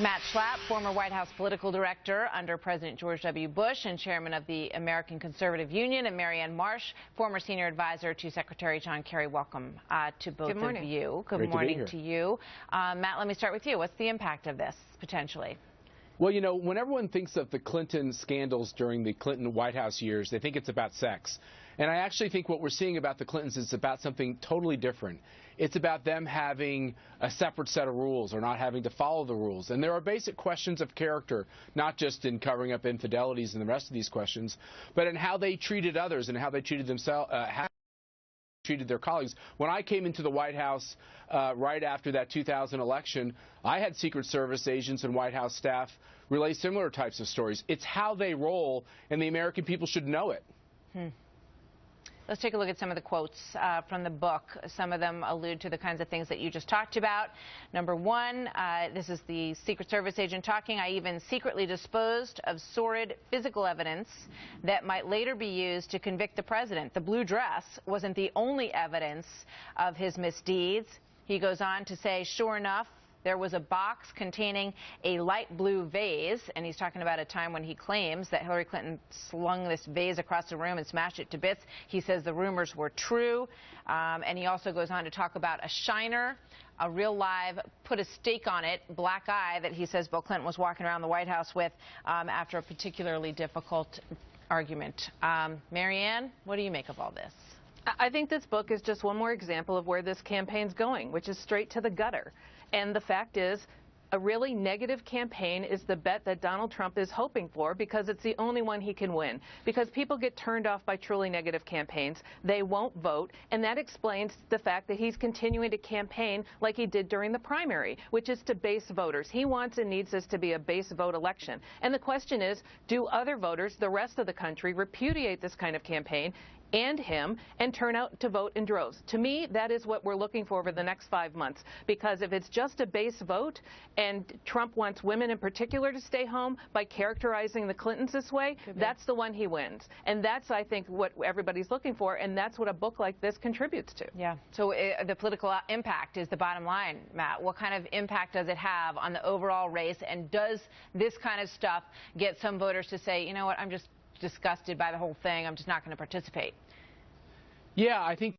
Matt Schlapp, former White House political director under President George W. Bush and chairman of the American Conservative Union, and Marianne Marsh, former senior advisor to Secretary John Kerry. Welcome to both of you. Good morning to you. Matt, let me start with you. What's the impact of this, potentially? Well, you know, when everyone thinks of the Clinton scandals during the Clinton White House years, they think it's about sex. And I actually think what we're seeing about the Clintons is about something totally different. It's about them having a separate set of rules or not having to follow the rules. And there are basic questions of character, not just in covering up infidelities and the rest of these questions, but in how they treated others and how they treated themselves, treated their colleagues. When I came into the White House right after that 2000 election, I had Secret Service agents and White House staff relay similar types of stories. It's how they roll, and the American people should know it. Let's take a look at some of the quotes from the book. Some of them allude to the kinds of things that you just talked about. Number one, this is the Secret Service agent talking. I even secretly disposed of sordid physical evidence that might later be used to convict the president. The blue dress wasn't the only evidence of his misdeeds. He goes on to say, sure enough, there was a box containing a light blue vase, and he's talking about a time when he claims that Hillary Clinton slung this vase across the room and smashed it to bits. He says the rumors were true, and he also goes on to talk about a shiner, a real live, put a stake on it, black eye that he says Bill Clinton was walking around the White House with after a particularly difficult argument. Marianne, what do you make of all this? I think this book is just one more example of where this campaign's going, which is straight to the gutter. And the fact is, a really negative campaign is the bet that Donald Trump is hoping for, because it's the only one he can win. Because people get turned off by truly negative campaigns. They won't vote, and that explains the fact that he's continuing to campaign like he did during the primary, which is to base voters. He wants and needs this to be a base vote election. And the question is, do other voters, the rest of the country, repudiate this kind of campaign and him and turn out to vote in droves? To me, that is what we're looking for over the next 5 months, because if it's just a base vote and Trump wants women in particular to stay home by characterizing the Clintons this way, that's the one he wins. And that's, I think, what everybody's looking for, and that's what a book like this contributes to. Yeah. So the political impact is the bottom line, Matt. What kind of impact does it have on the overall race, and does this kind of stuff get some voters to say, you know what, I'm just disgusted by the whole thing, I'm just not going to participate? Yeah, I think,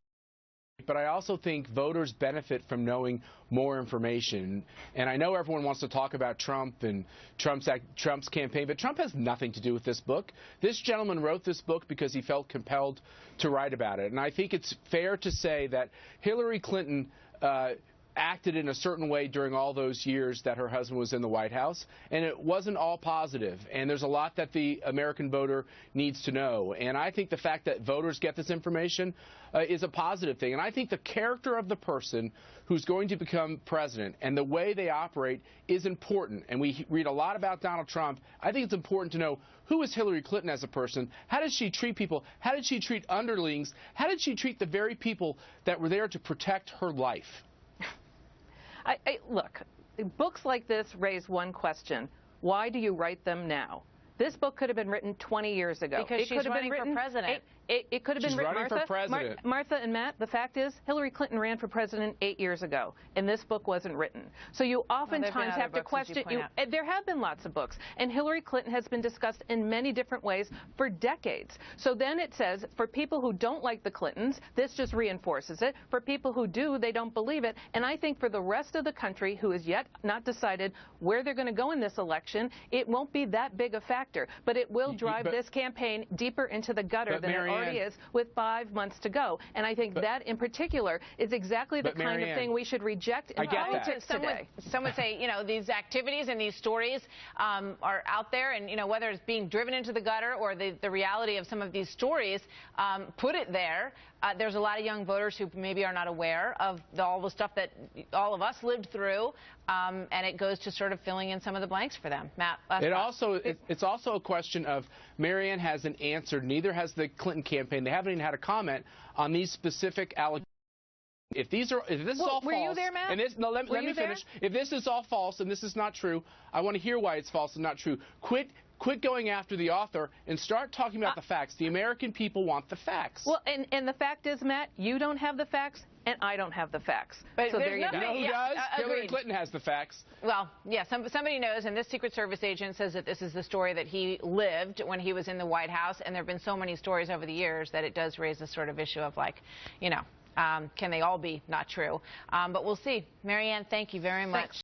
but I also think voters benefit from knowing more information. And I know everyone wants to talk about Trump and Trump's campaign, but Trump has nothing to do with this book. This gentleman wrote this book because he felt compelled to write about it. And I think it's fair to say that Hillary Clinton acted in a certain way during all those years that her husband was in the White House, and it wasn't all positive. And there's a lot that the American voter needs to know. And I think the fact that voters get this information is a positive thing. And I think the character of the person who's going to become president and the way they operate is important. And we read a lot about Donald Trump. I think it's important to know, who is Hillary Clinton as a person? How did she treat people? How did she treat underlings? How did she treat the very people that were there to protect her life? Look, books like this raise one question. Why do you write them now? This book could have been written 20 years ago. Because she's running for president. It could have been written, for president. Martha and Matt, the fact is, Hillary Clinton ran for president 8 years ago, and this book wasn't written. So you oftentimes have to question. There have been lots of books, and Hillary Clinton has been discussed in many different ways for decades. So then it says, for people who don't like the Clintons, this just reinforces it. For people who do, they don't believe it. And I think for the rest of the country who has yet not decided where they're going to go in this election, it won't be that big a factor. But it will drive this campaign deeper into the gutter than it already is, with 5 months to go. And I think that in particular is exactly the kind of thing we should reject in politics today. Some would say, you know, these activities and these stories are out there, and, you know, whether it's being driven into the gutter or the reality of some of these stories, put it there. There's a lot of young voters who maybe are not aware of all the stuff that all of us lived through, and it goes to sort of filling in some of the blanks for them. Matt, it's also a question of, Marianne hasn't answered, neither has the Clinton campaign. They haven't even had a comment on these specific allegations. If this is all false, were you there, Matt? And let me finish. If this is all false and this is not true, I want to hear why it's false and not true. Quit quit going after the author and start talking about the facts. The American people want the facts. Well, and the fact is, Matt, you don't have the facts, and I don't have the facts. But so there you go. You know who does? Hillary Clinton has the facts. Well, yeah, somebody knows, and this Secret Service agent says that this is the story that he lived when he was in the White House, and there have been so many stories over the years that it does raise this sort of issue of, like, you know, can they all be not true? But we'll see. Marianne, thank you very much.